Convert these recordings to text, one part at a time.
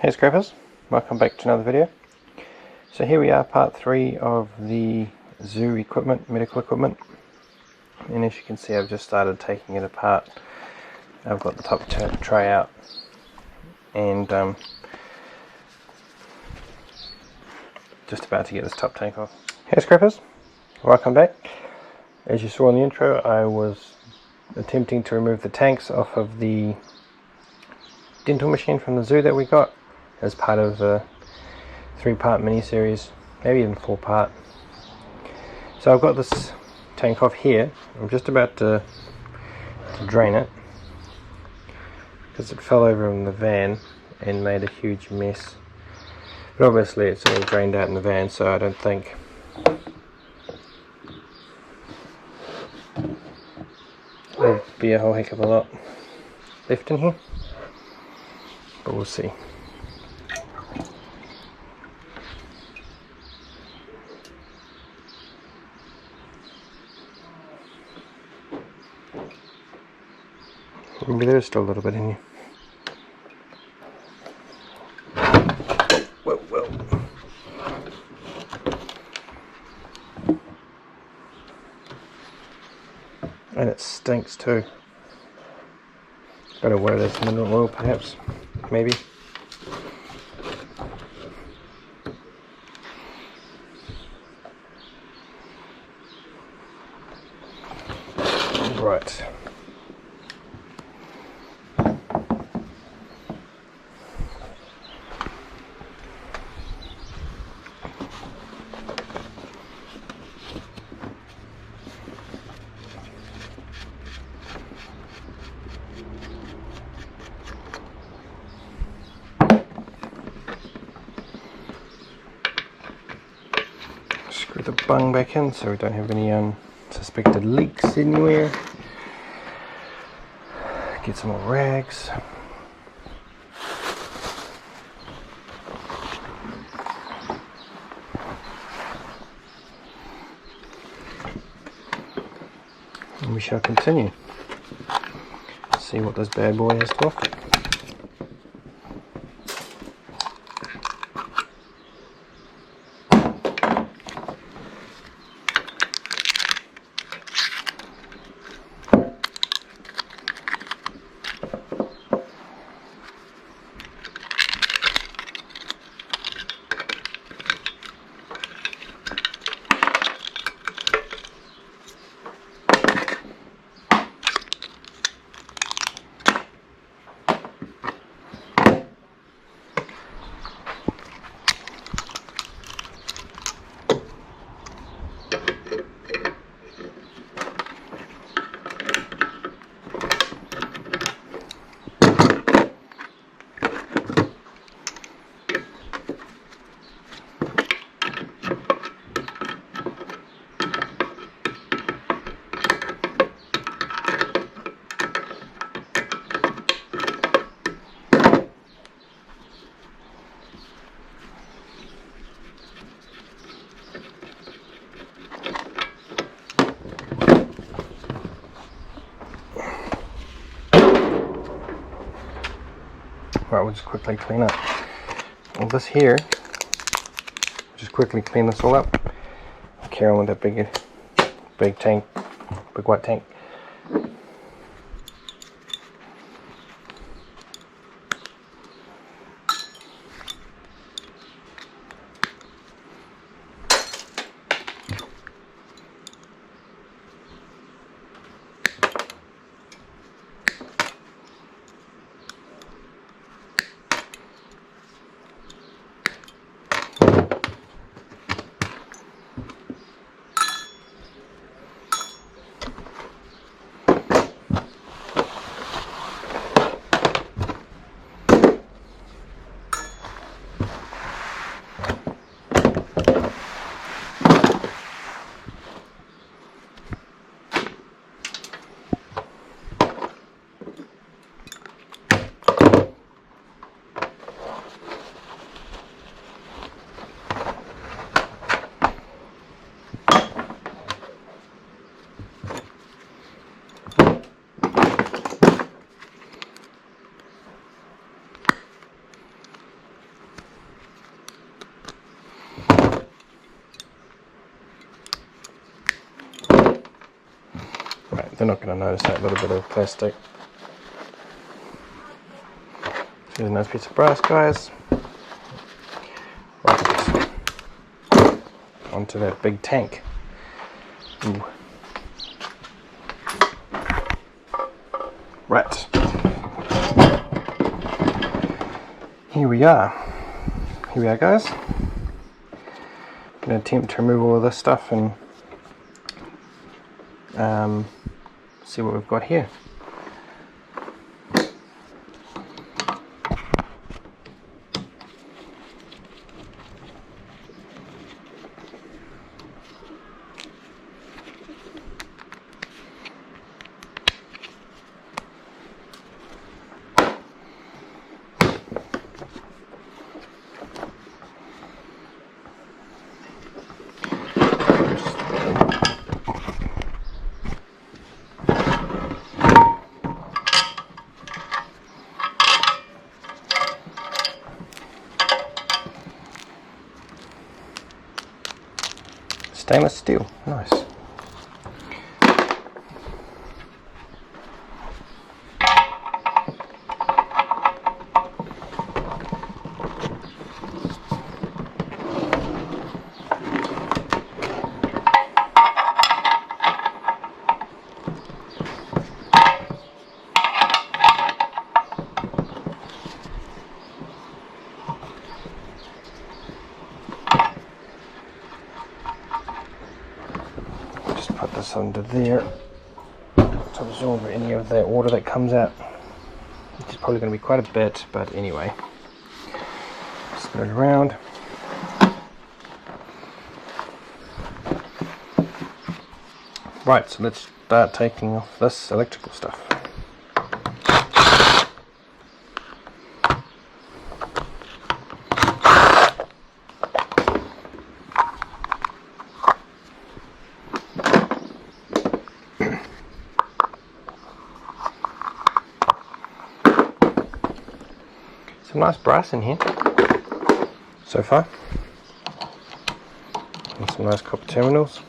Hey scrappers, welcome back to another video. So here we are, part 3 of the zoo equipment, medical equipment, and as you can see I've just started taking it apart. I've got the top tray out and just about to get this top tank off. Hey scrappers, welcome back. As you saw in the intro, I was attempting to remove the tanks off of the dental machine from the zoo that we got as part of a 3-part mini-series, maybe even 4-part. So I've got this tank off here. I'm just about to drain it because it fell over in the van and made a huge mess. But obviously it's all drained out in the van, so I don't think there'll be a whole heck of a lot left in here, but we'll see. Maybe there's still a little bit in here. Whoa, whoa. And it stinks too. Better wear this mineral oil perhaps, maybe. Right. Screw the bung back in so we don't have any unsuspected leaks anywhere. Get some more rags. And we shall continue. See what this bad boy has to offer. Right, we'll just quickly clean up all this here. Just quickly clean this all up. Carry on with that big tank, big white tank. they're not going to notice that little bit of plastic. Here's a nice piece of brass, guys. Right. Onto that big tank. Ooh. Right. Here we are. Here we are, guys. I'm going to attempt to remove all of this stuff and see what we've got here. Stainless steel, nice. Put this under there to absorb any of the water that comes out, which is probably going to be quite a bit, but anyway, spin it around. Right, so let's start taking off this electrical stuff. Some nice brass in here so far, and some nice copper terminals.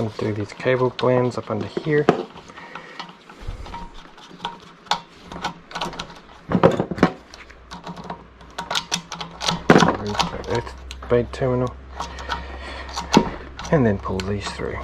undo these cable glands up under here. Remove the earth spade terminal, and then pull these through.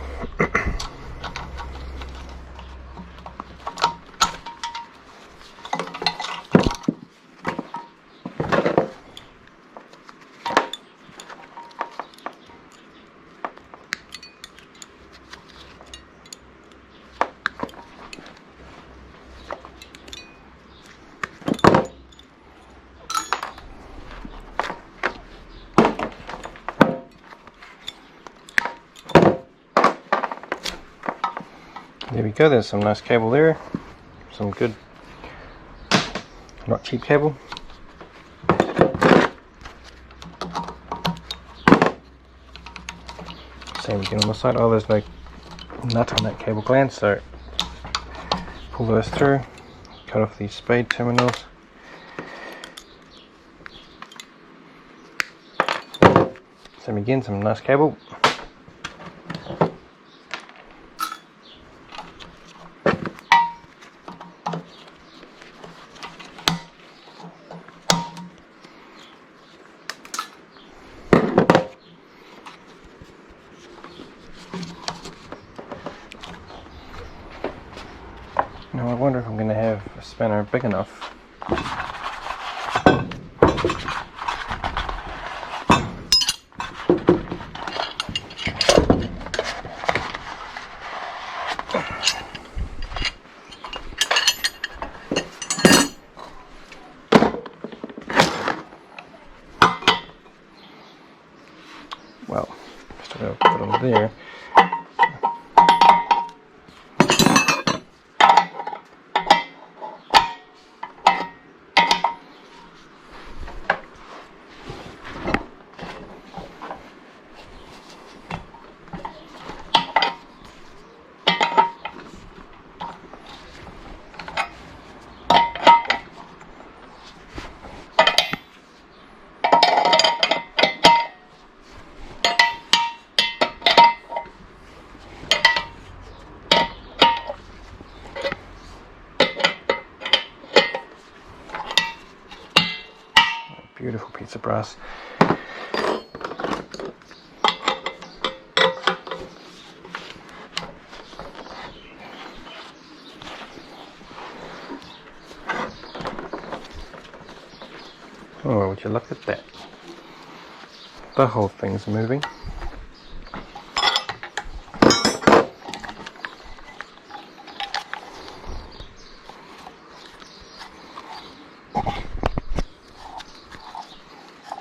There we go, there's some nice cable there, some good, not cheap cable. Same again on the side. Oh, there's no nut on that cable gland, so pull those through, cut off these spade terminals. Same again, some nice cable. Now I wonder if I'm going to have a spanner big enough. Well, just going to put it on there. Beautiful piece of brass. Oh, would you look at that? The whole thing's moving.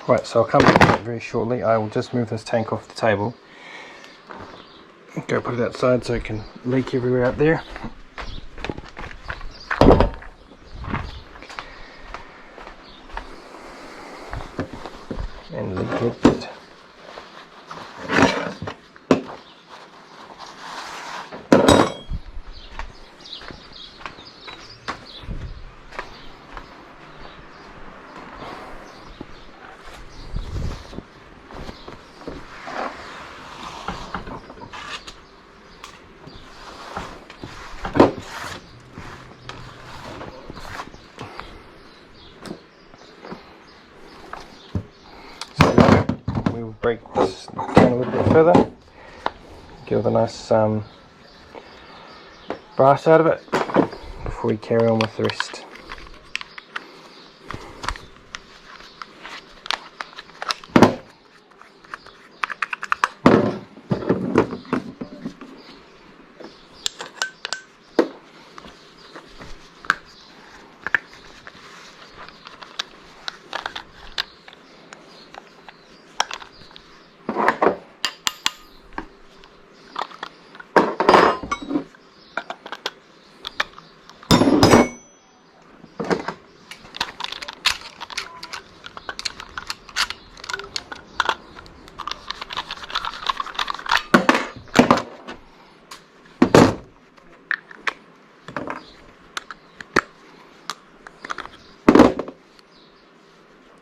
Right, so I'll come back to that very shortly. I will just move this tank off the table. Go put it outside so it can leak everywhere out there. And leak it. We'll break this down a little bit further, get all the nice brass out of it before we carry on with the rest.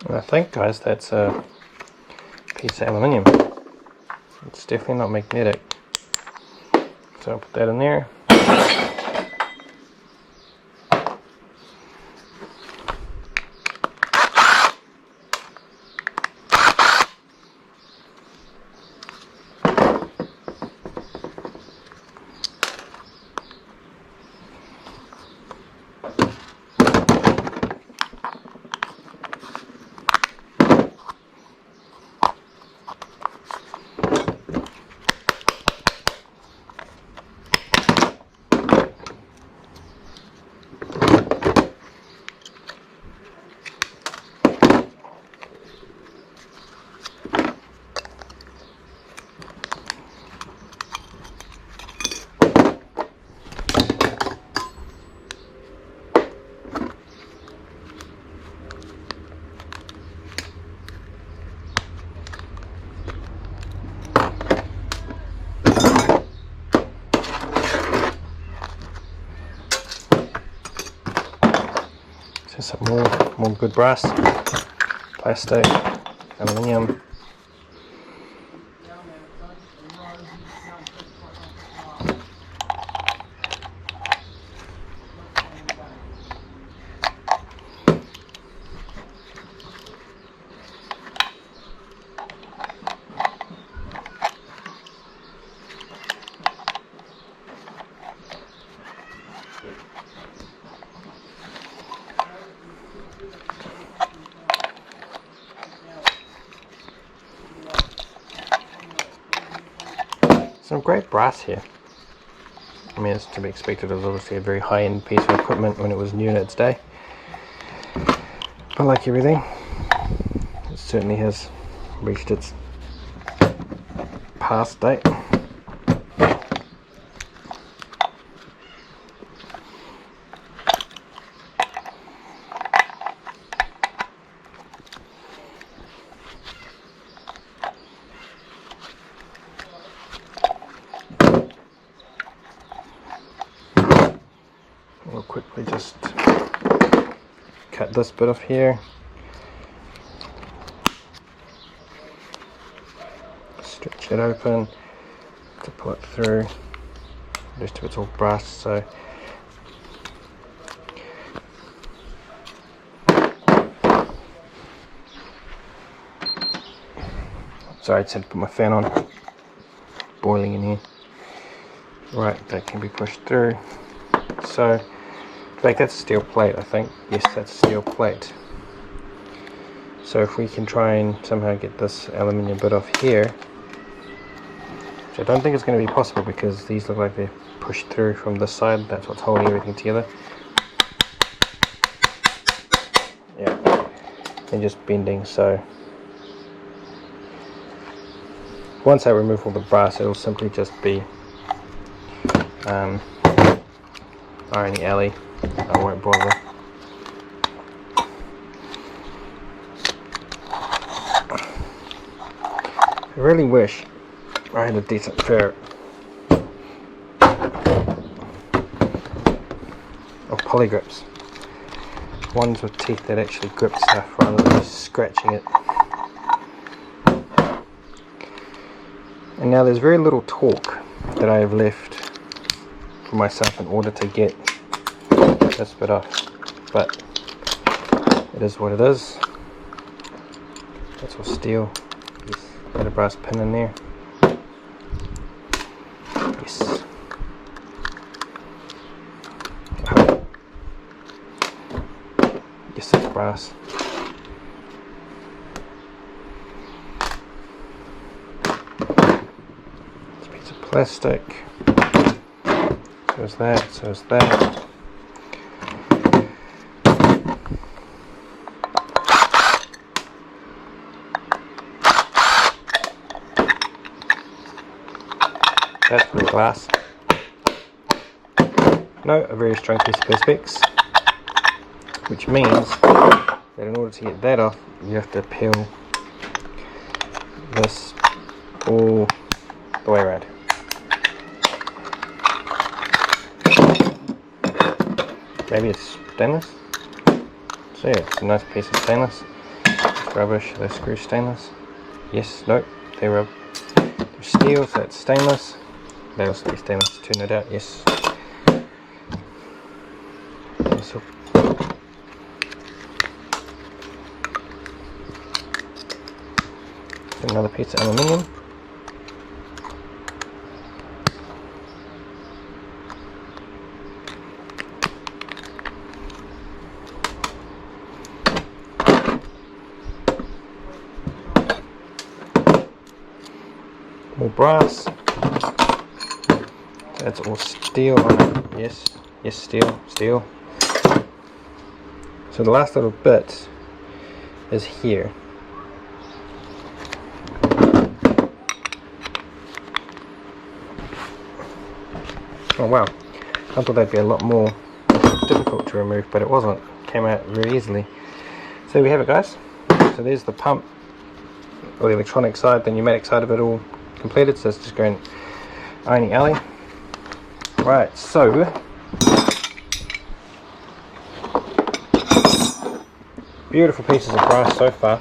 And I think, guys, that's a piece of aluminium. It's definitely not magnetic. So I'll put that in there. Some more good brass, plastic, aluminium. Some great brass here. I mean, it's to be expected. It was obviously a very high-end piece of equipment when it was new in its day. But like everything, it certainly has reached its past date. We'll quickly just cut this bit off here, stretch it open to pull it through. The rest of it's all brass, so sorry, I just had to put my fan on, boiling in here. Right, that can be pushed through. So in fact, that's a steel plate, I think. Yes, that's a steel plate. So if we can try and somehow get this aluminium bit off here, which I don't think it's going to be possible because these look like they're pushed through from this side. That's what's holding everything together. Yeah, they're just bending. So once I remove all the brass, it'll simply just be irony alley. I won't bother. I really wish I had a decent pair of poly grips. Ones with teeth that actually grip stuff rather than just scratching it. And now there's very little torque that I have left for myself in order to get this bit off, but it is what it is. That's all steel. Yes, got a brass pin in there. Yes. Yes, it's brass. It's a piece of plastic. So is that, so is that. That's for the glass. No, a very strong piece of perspex, which means that in order to get that off, you have to peel this all the way around. Maybe it's stainless. So yeah, it's a nice piece of stainless. It's rubbish. They're screw stainless. Yes, no, they're steel, so it's stainless. That'll be stainless too, no doubt, yes. So, another piece of aluminium. More brass. That's all steel on it. Yes, yes, steel, steel. So the last little bit is here. Oh wow, I thought that'd be a lot more difficult to remove, but it wasn't. It came out very easily. So there we have it, guys. So there's the pump, or the electronic side, the pneumatic side of it all completed. So it's just going ironing alley. Right, so beautiful pieces of brass so far.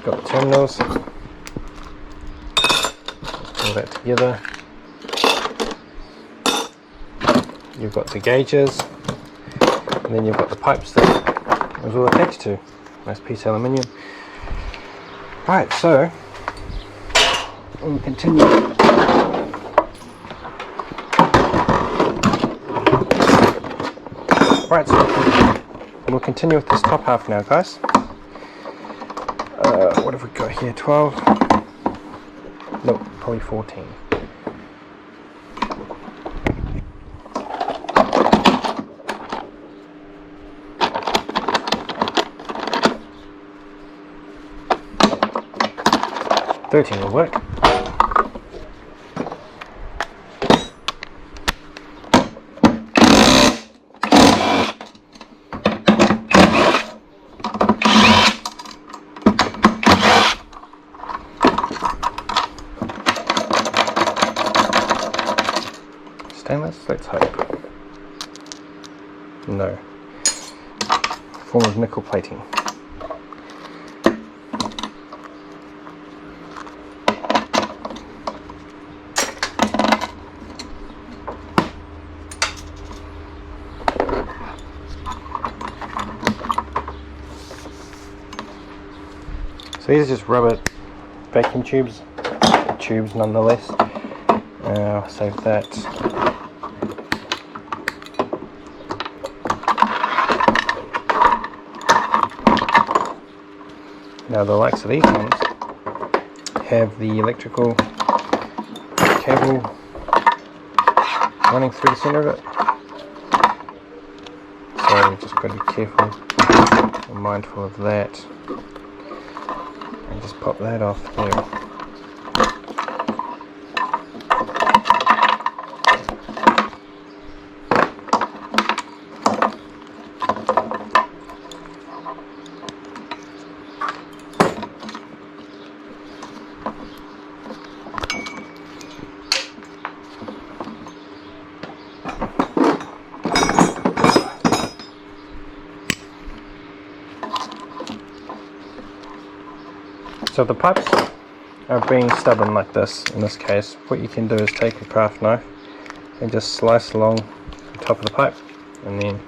Got the terminals. Let's pull that together. You've got the gauges, and then you've got the pipes that it was all attached to. Nice piece of aluminium. Right, so we'll continue. Right, so we'll continue with this top half now, guys. What have we got here? 12? Nope, probably 14. Will work. Stainless, let's hope. No. Form of nickel plating. So these are just rubber vacuum tubes nonetheless. I'll save that. Now the likes of these ones have the electrical cable running through the center of it. So you've just got to be careful and mindful of that. And just pop that off there. So the pipes are being stubborn like this. In this case, what you can do is take a craft knife and just slice along the top of the pipe, and then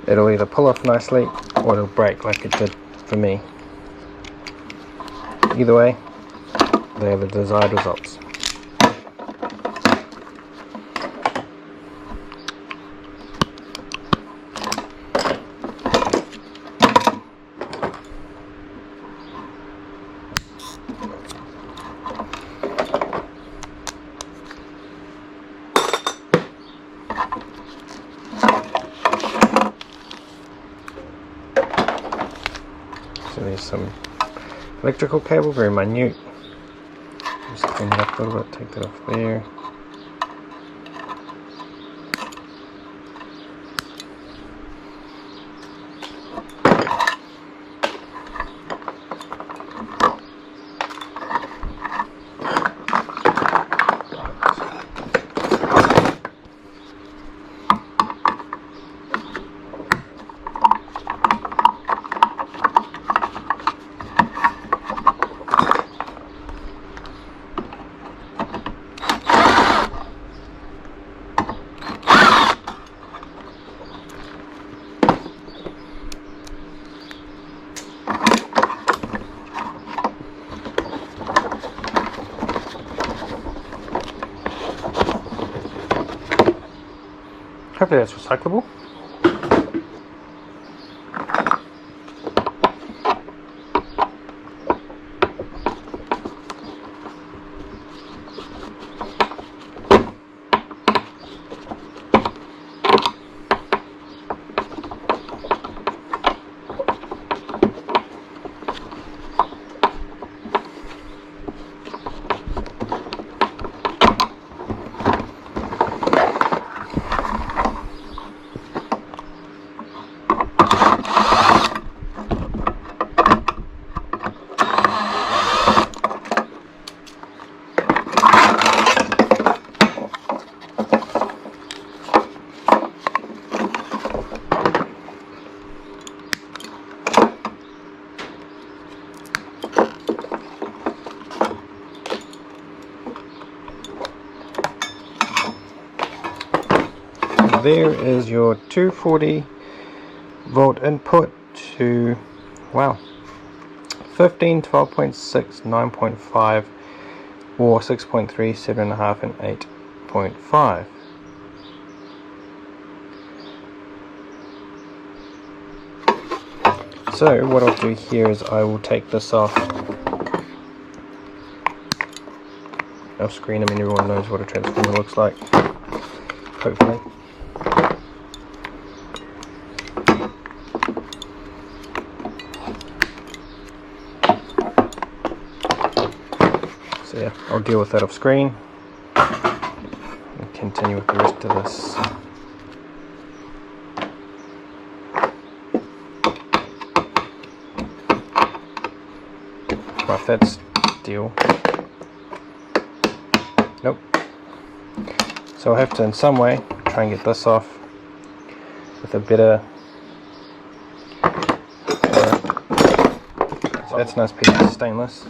it'll either pull off nicely or it'll break like it did for me. Either way, they are the desired results. So there's some electrical cable, very minute. Just clean it up a little bit, take that off there. hopefully that's recyclable. There is your 240 volt input to, wow, 15, 12.6, 9.5, or 6.3, 7.5, and 8.5. So what I'll do here is I will take this off screen. I mean, everyone knows what a transformer looks like, hopefully. So yeah, I'll deal with that off screen and continue with the rest of this. Right, that's deal. Nope. So I'll have to in some way try and get this off with a better. So that's a nice piece of stainless.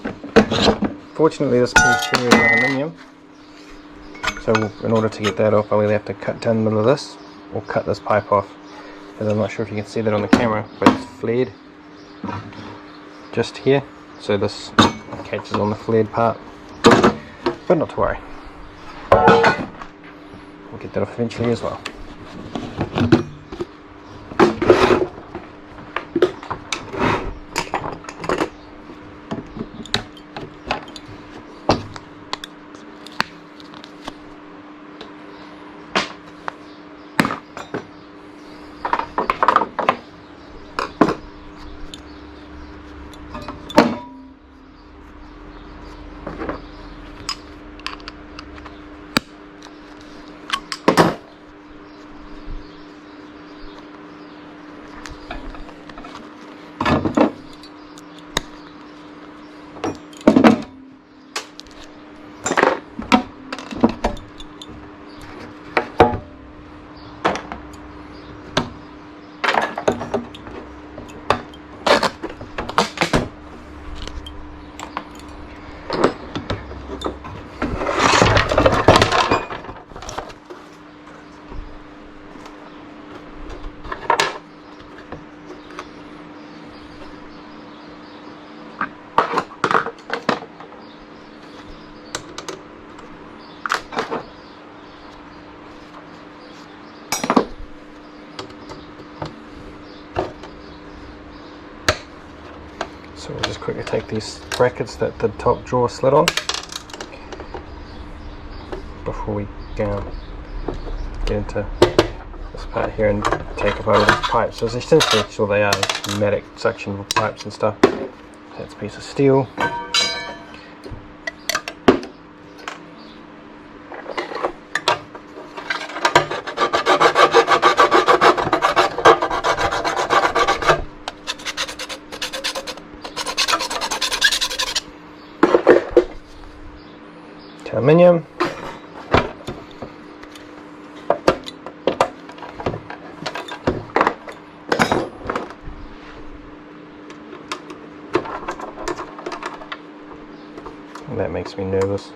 Fortunately this piece here is aluminium, so in order to get that off I'll either have to cut down the middle of this or cut this pipe off, because I'm not sure if you can see that on the camera, but it's flared just here, so this catches on the flared part, but not to worry, we'll get that off eventually as well. So we'll just quickly take these brackets that the top drawer slid on before we get into this part here and take apart all these pipes. So essentially all they are is pneumatic suction pipes and stuff. That's a piece of steel. Aluminium. And that makes me nervous.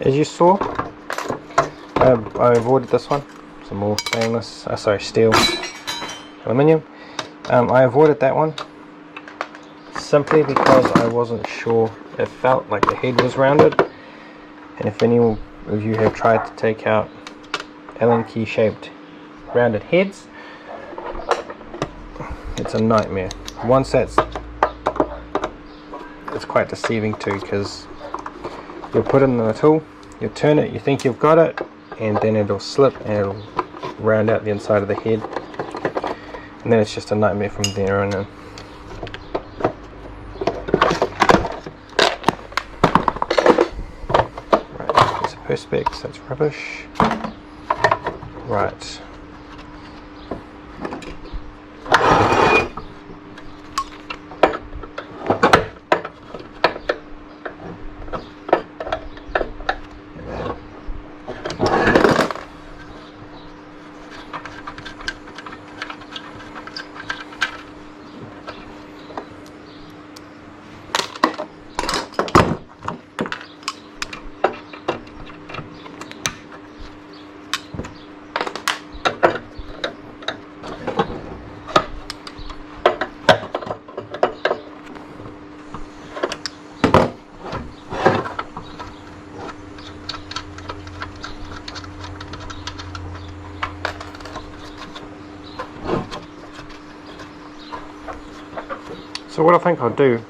As you saw, I avoided this one, some more stainless, steel, aluminium. I avoided that one simply because I wasn't sure. It felt like the head was rounded, and if any of you have tried to take out Allen key shaped rounded heads, it's a nightmare. Once it's quite deceiving too, because you'll put it in the tool, you'll turn it, you think you've got it, and then it'll slip and it'll round out the inside of the head, and then it's just a nightmare from there on in. Right, there's a perspex, that's rubbish. Right. So what I think I'll do,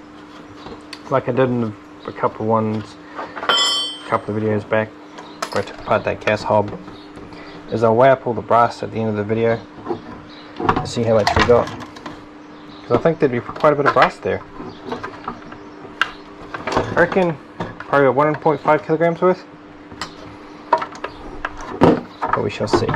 like I did in a couple of videos back, where I took apart that gas hob, is I'll weigh up all the brass at the end of the video to see how much we got. Because I think there'd be quite a bit of brass there. I reckon probably about 1.5 kilograms worth, but we shall see.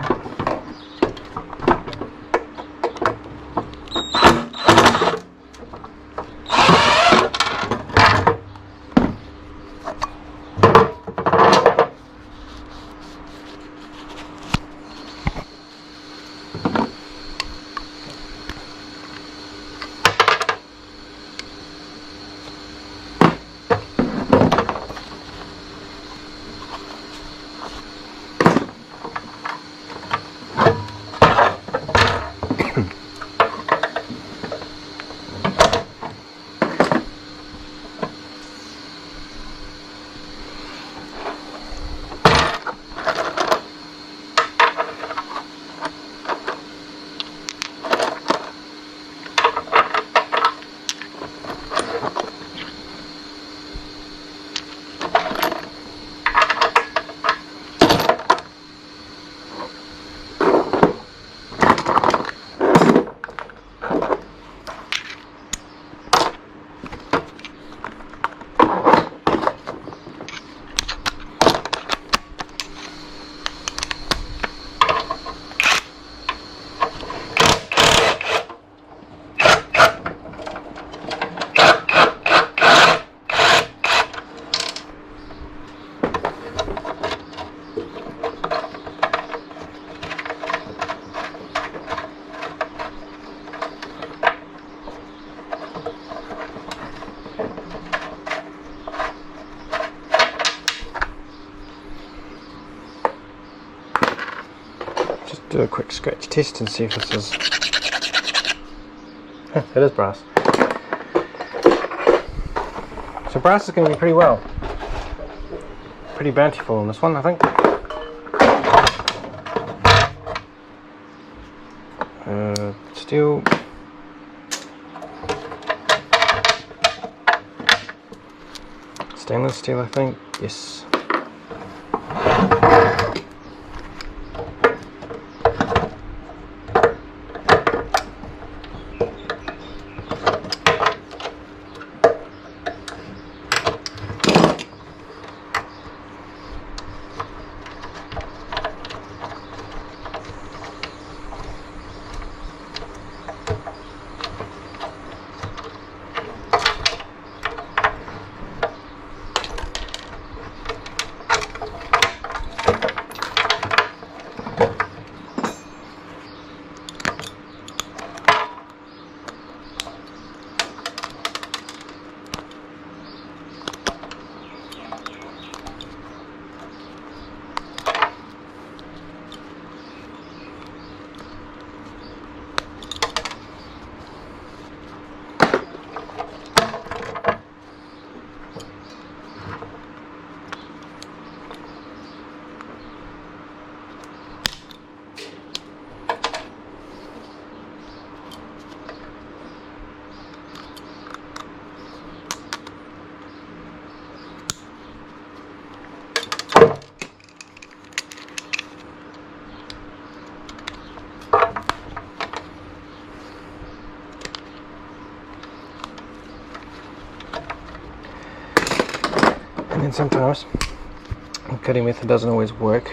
Do a quick scratch test and see if this is... it is brass. So brass is going to be pretty bountiful on this one, I think. Steel. Stainless steel, I think. Yes. And sometimes the cutting method doesn't always work.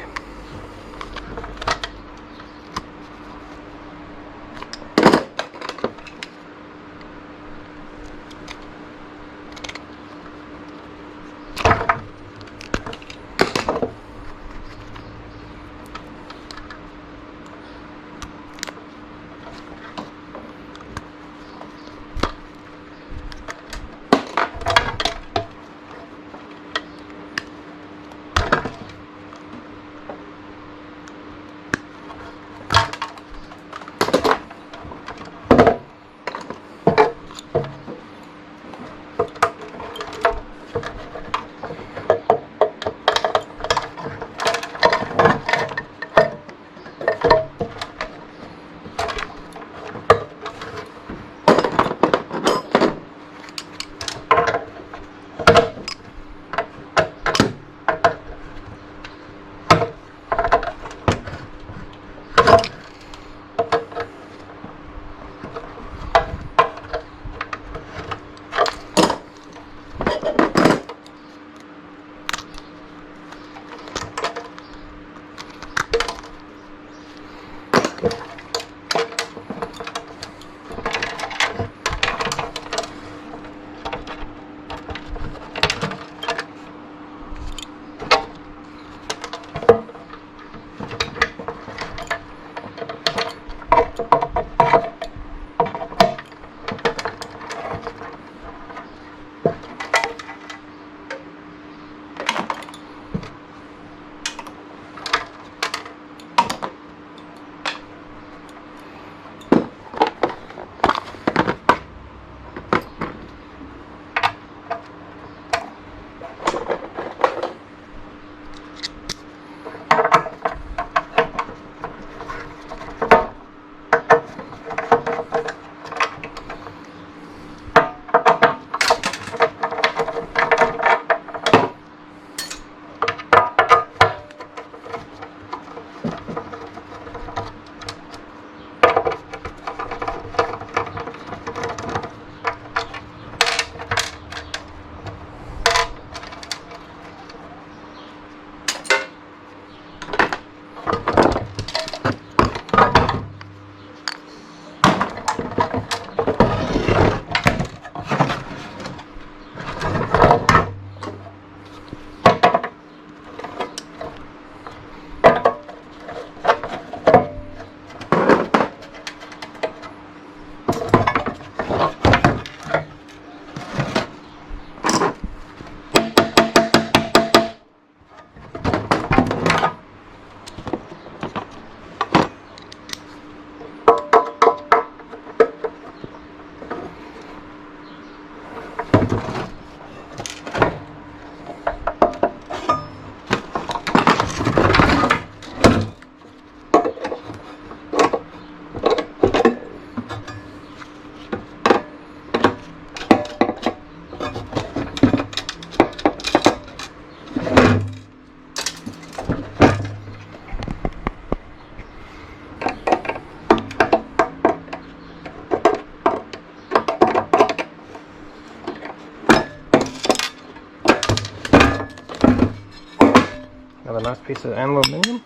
Another nice piece of aluminium.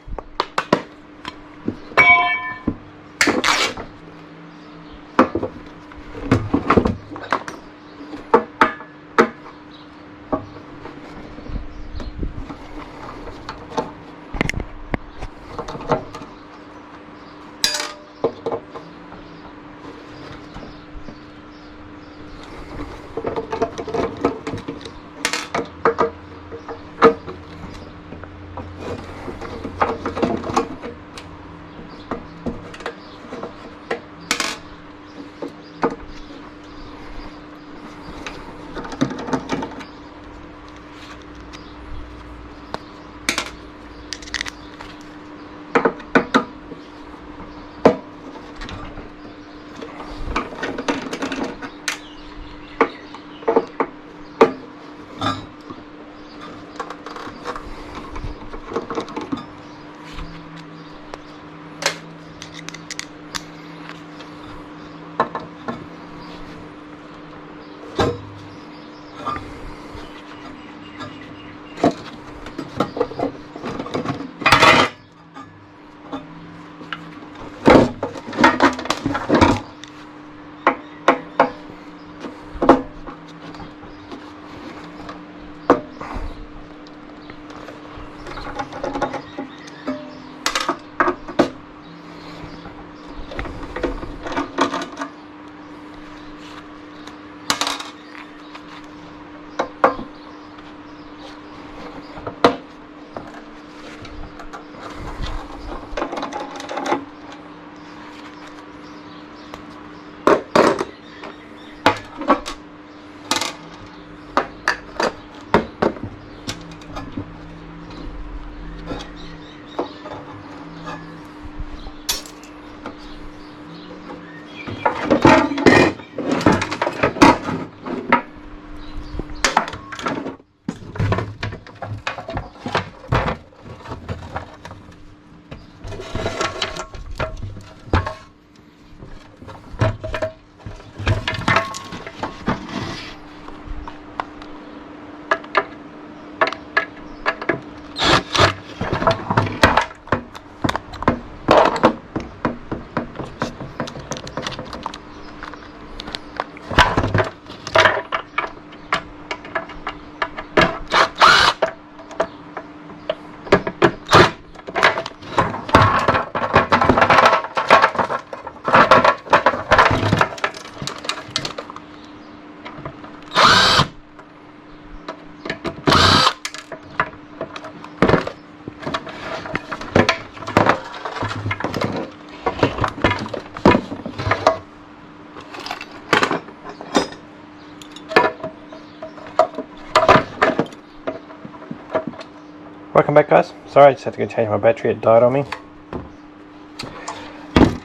Welcome back, guys. Sorry, I just had to go change my battery, it died on me.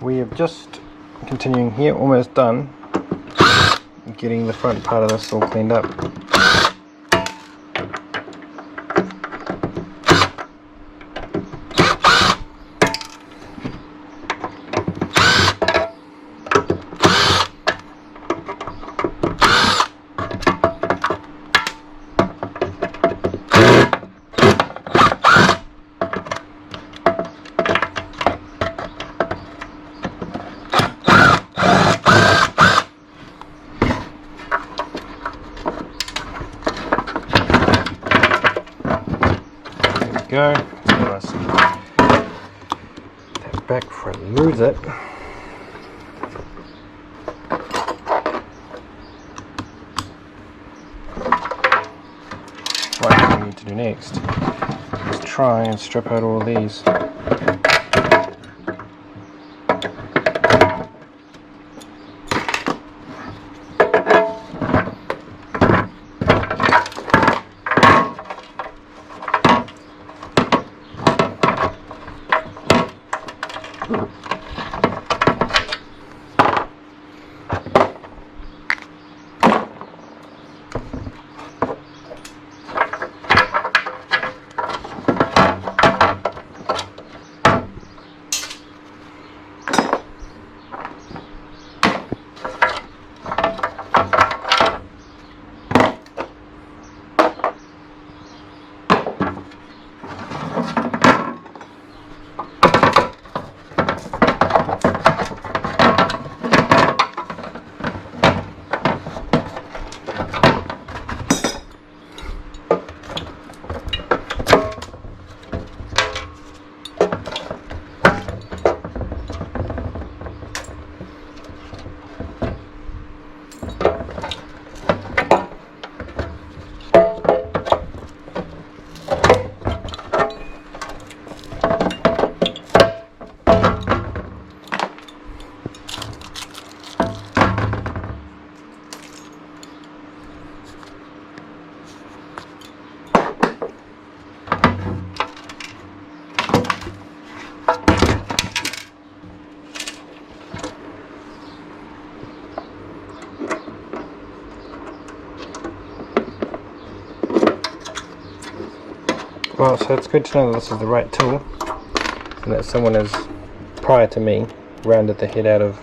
We have just continuing here, almost done getting the front part of this all cleaned up. Go. Nice. That back front moves it. What we need to do next is try and strip out all these. Well, so it's good to know that this is the right tool and that someone has, prior to me, rounded the head out of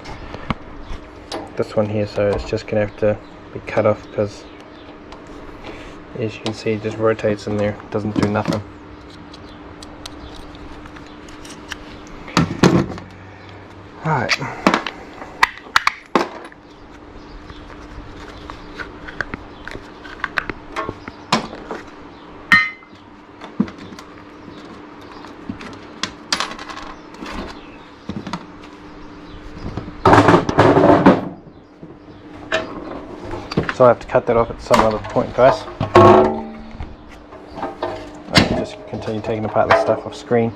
this one here, so it's just going to have to be cut off because, as you can see, it just rotates in there, it doesn't do nothing. Alright. So I have to cut that off at some other point, guys. I can just continue taking apart this stuff off screen.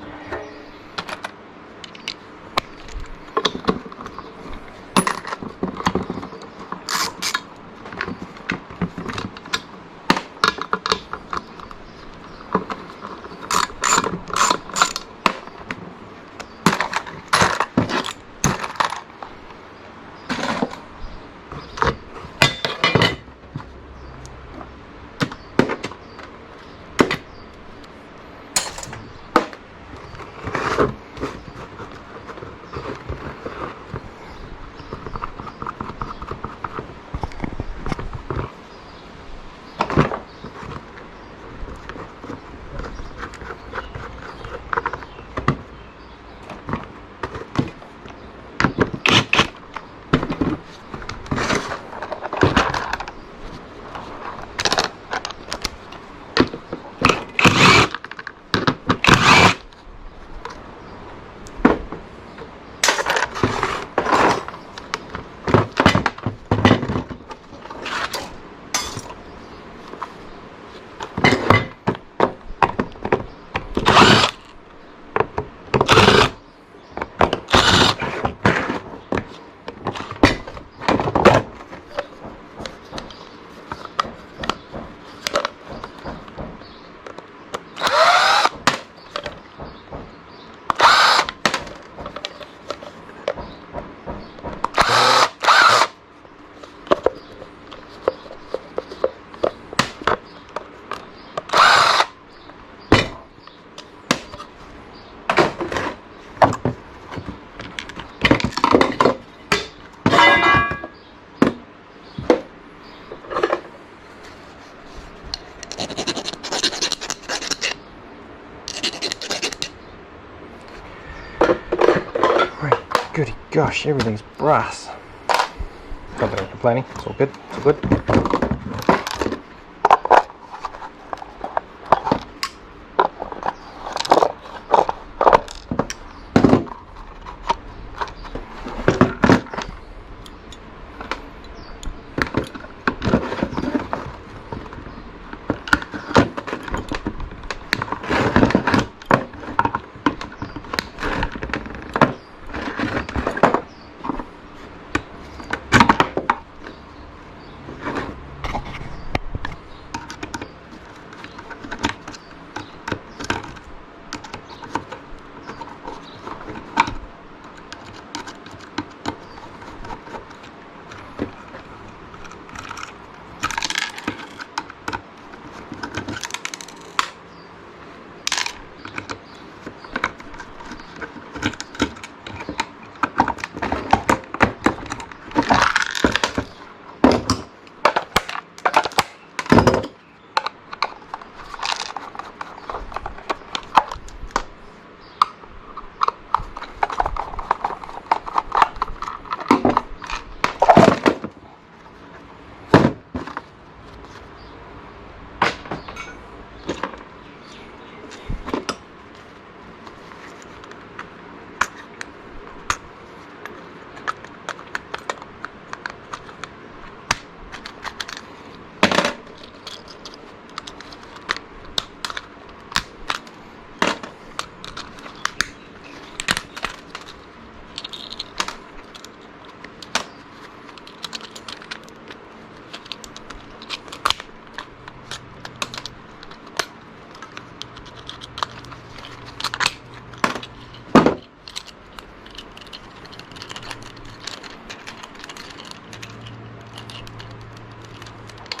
Gosh, everything's brass. Not that I'm complaining, it's all good, it's all good.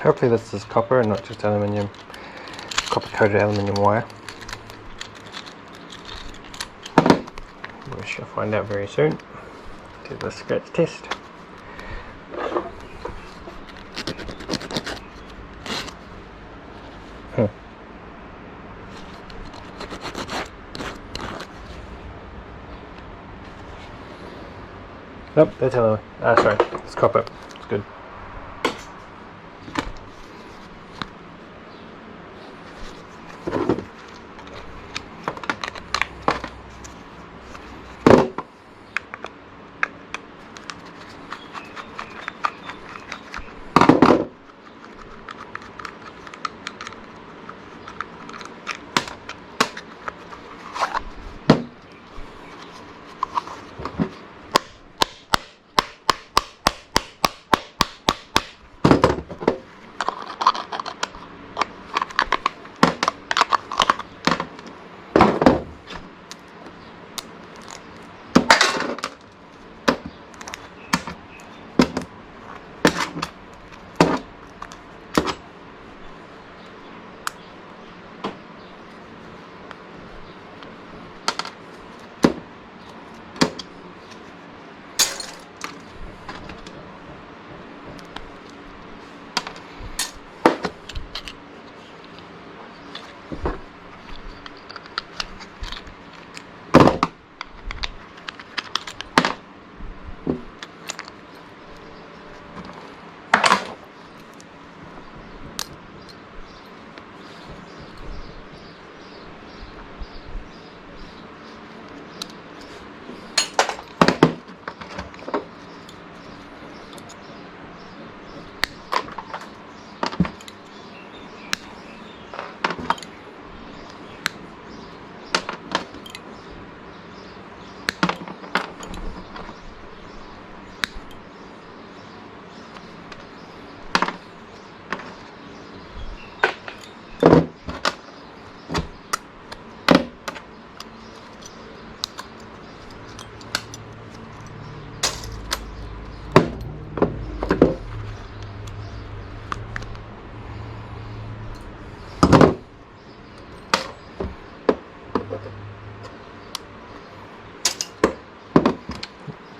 Hopefully this is copper and not just aluminium, copper coated aluminium wire. We shall find out very soon. Do the scratch test. Nope, that's aluminium. Sorry, it's copper. It's good.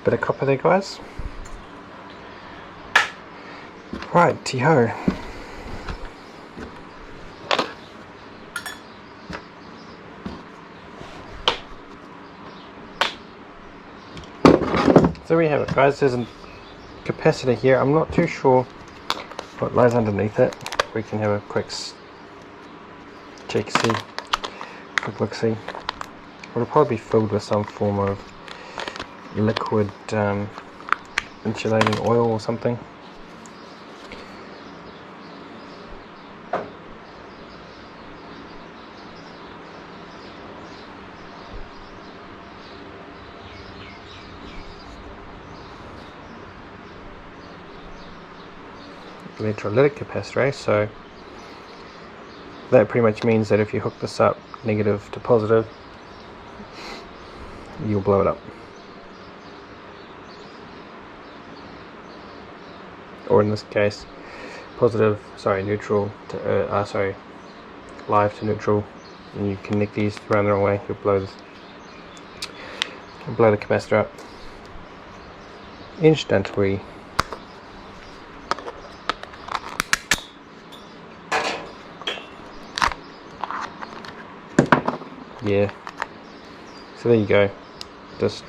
Bit of copper there, guys. Right-ho. So we have it, guys. There's a capacitor here. I'm not too sure what lies underneath it. We can have a quick check, quick look, see. It'll probably be filled with some form of liquid insulating oil or something. Electrolytic capacitor, so that pretty much means that if you hook this up negative to positive, you'll blow it up. Or in this case, neutral to live to neutral, and you connect these around the wrong way, you'll blow the capacitor up instantly. Yeah, so there you go. Just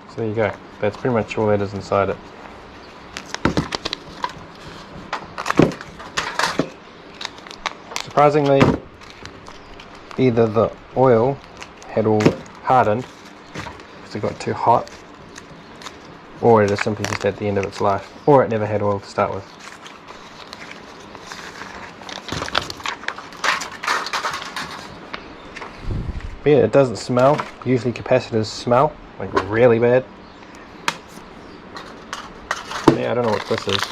so there you go. That's pretty much all that is inside it. Surprisingly, either the oil had all hardened because it got too hot, or it is simply just at the end of its life, or it never had oil to start with. But yeah, it doesn't smell. Usually capacitors smell like really bad. Yeah, I don't know what this is,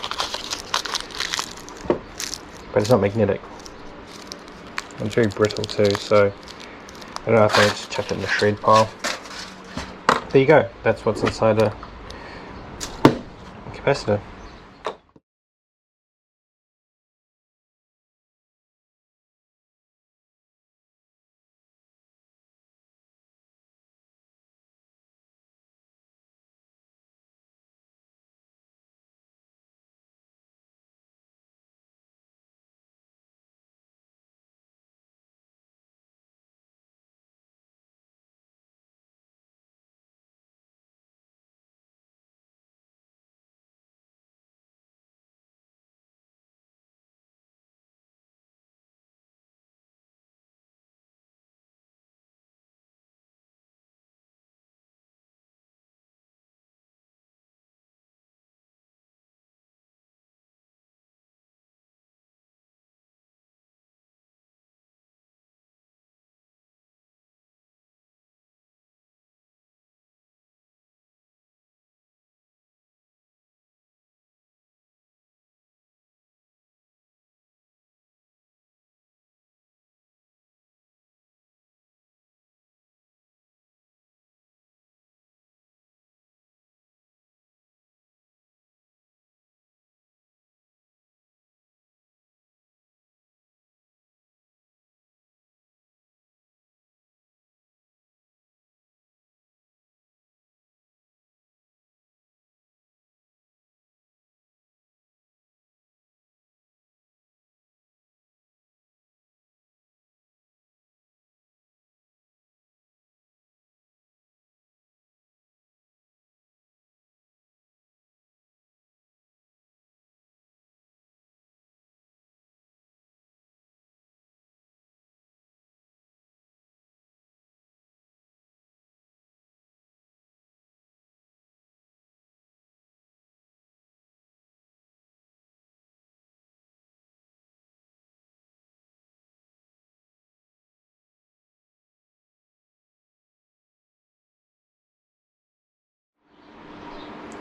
but it's not magnetic. It's very brittle too, so I don't know if I just chuck it in the shred pile. There you go, that's what's inside a capacitor.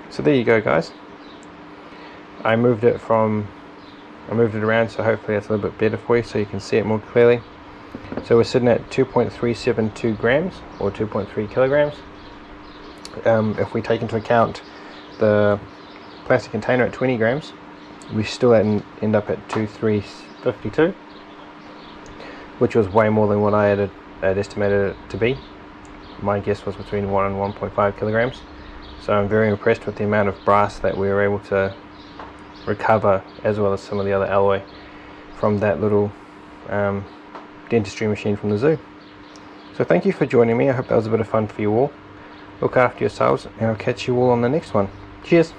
So there you go, guys. I moved it around, so hopefully it's a little bit better for you so you can see it more clearly. So we're sitting at 2.372 grams or 2.3 kilograms. If we take into account the plastic container at 20 grams, we still end up at 2352, which was way more than what I had they'd estimated it to be. My guess was between 1 and 1.5 kilograms. So I'm very impressed with the amount of brass that we were able to recover, as well as some of the other alloy, from that little dentistry machine from the zoo. So thank you for joining me. I hope that was a bit of fun for you all. Look after yourselves, and I'll catch you all on the next one. Cheers!